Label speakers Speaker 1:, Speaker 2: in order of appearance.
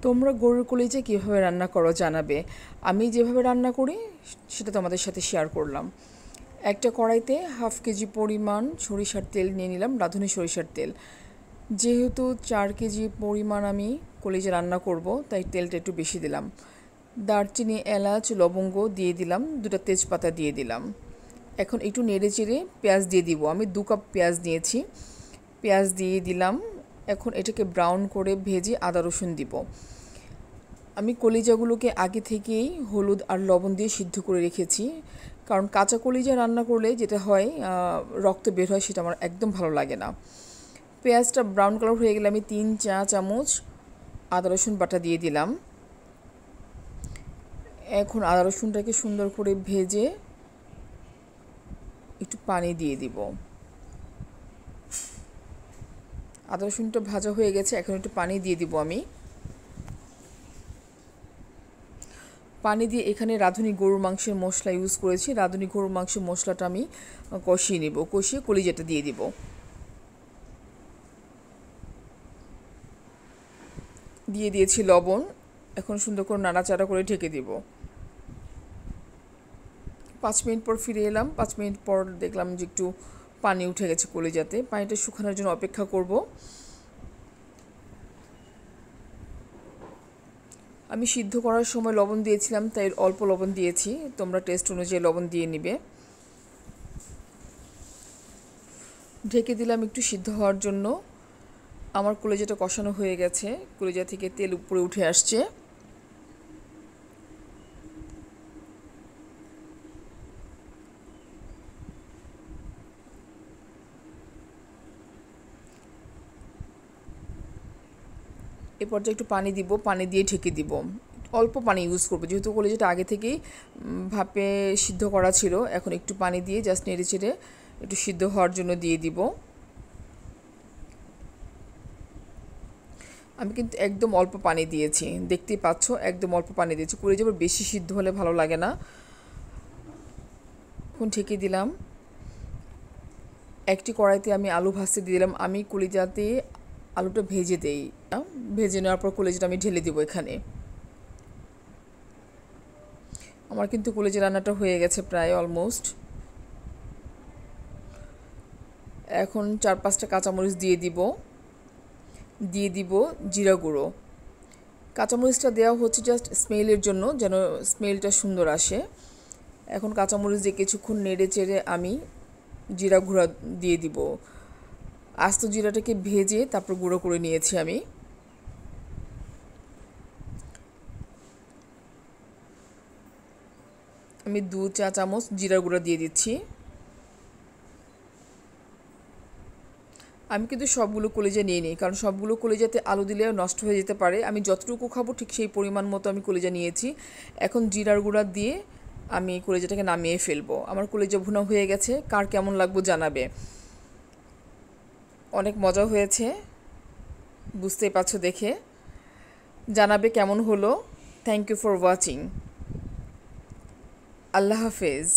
Speaker 1: তোমরা গরুর কলিজা কীভাবে রান্না করো জানাবে। আমি যেভাবে রান্না করি সেটা তোমাদের সাথে শেয়ার করলাম। একটা কড়াইতে 1/2 কেজি পরিমাণ সরিষার তেল নিয়ে নিলাম, রাঁধুনি সরিষার তেল। যেহেতু 4 কেজি পরিমাণ আমি কলিজা রান্না করব, তাই তেলটা একটু বেশি দিলাম। দারচিনি, এলাচ, লবঙ্গ দিয়ে দিলাম, 2টা তেজপাতা দিয়ে দিলাম। এখন একটু নেড়ে চেড়ে পেঁয়াজ দিয়ে দিব। আমি 2 কাপ পেঁয়াজ নিয়েছি, পেঁয়াজ দিয়ে দিলাম। এখন এটাকে ব্রাউন করে ভেজে আদা রসুন দিব। আমি কলিজাগুলোকে আগে থেকেই হলুদ আর লবণ দিয়ে সিদ্ধ করে রেখেছি, কারণ কাঁচা কলিজা রান্না করলে যেটা হয় রক্ত বের হয়, সেটা আমার একদম ভালো লাগে না। পেঁয়াজটা ব্রাউন কালার হয়ে গেলে আমি 3 চা চামচ আদা রসুন বাটা দিয়ে দিলাম। এখন আদা রসুনটাকে সুন্দর করে ভেজে একটু পানি দিয়ে দিব। আদা রসুনটা ভাজা হয়ে গেছে, এখন একটু পানি দিয়ে দিব আমি। পানি দিয়ে এখানে রাঁধুনি গরুর মাংসের মশলা ইউজ করেছি। রাঁধুনি গরুর মাংসের মশলাটা আমি কষিয়ে নিব, কষিয়ে কলিজাটা দিয়ে দিব। দিয়ে দিয়েছি লবণ। এখন সুন্দর করে নাড়াচাড়া করে ঢেকে দিব। 5 মিনিট পর ফিরে এলাম। 5 মিনিট পর দেখলাম যে একটু পানি উঠে গেছে কলিজাতে। পানিটা শুকানোর জন্য অপেক্ষা করব। আমি সিদ্ধ করার সময় লবণ দিয়েছিলাম, তাই অল্প লবণ দিয়েছি। তোমরা টেস্ট অনুযায়ী লবণ দিয়ে নিবে। ঢেকে দিলাম একটু সিদ্ধ হওয়ার জন্য। আমার কলিজাটা কষানো হয়ে গেছে, কলিজা থেকে তেল উপরে উঠে আসছে। এ পর্যায়ে একটু পানি দিব, পানি দিয়ে ঢেকে দিব। অল্প পানি ইউজ করবো, যেহেতু কলিজাটা আগে থেকেই ভাপে সিদ্ধ করা ছিল। এখন একটু পানি দিয়ে জাস্ট নেড়ে চেড়ে একটু সিদ্ধ হওয়ার জন্য দিয়ে দিব। আমি কিন্তু একদম অল্প পানি দিয়েছি, দেখতেই পাচ্ছ, একদম অল্প পানি দিয়েছি। কলিজা আবার বেশি সিদ্ধ হলে ভালো লাগে না। এখন ঢেকে দিলাম। একটি কড়াইতে আমি আলু ভাজতে দিয়ে দিলাম। আমি কলিজাতে আলুটা ভেজে দেই, ভেজে নেওয়ার পর কলিজাটা আমি ঢেলে দিব এখানে। আমার কিন্তু কলিজা রান্নাটা হয়ে গেছে প্রায় অলমোস্ট। এখন 4-5টা কাঁচামরিচ দিয়ে দিব, দিয়ে দিব জিরা গুঁড়ো। কাঁচামরিচটা দেওয়া হচ্ছে জাস্ট স্মেলের জন্য, যেন স্মেলটা সুন্দর আসে। এখন কাঁচামরিচ দিয়ে কিছুক্ষণ নেড়ে চেড়ে আমি জিরা গুঁড়া দিয়ে দিব। আস্ত জিরাটাকে ভেজে তারপর গুঁড়ো করে নিয়েছি আমি। আমি 2 চা চামচ জিরা গুঁড়া দিয়ে দিচ্ছি। আমি কিন্তু সবগুলো কলিজা নিয়ে নিই, কারণ সবগুলো কলিজাতে আলু দিলেও নষ্ট হয়ে যেতে পারে। আমি যতটুকু খাবো ঠিক সেই পরিমাণ মতো আমি কলিজা নিয়েছি। এখন জিরার গুঁড়া দিয়ে আমি কলিজাটাকে নামিয়ে ফেলবো। আমার কলিজা ভুনা হয়ে গেছে, কার কেমন লাগবে জানাবে। অনেক মজা হয়েছে, বুঝতেই পারছো দেখে। জানাবে কেমন হলো। Thank you for watching. আল্লাহ হাফেজ।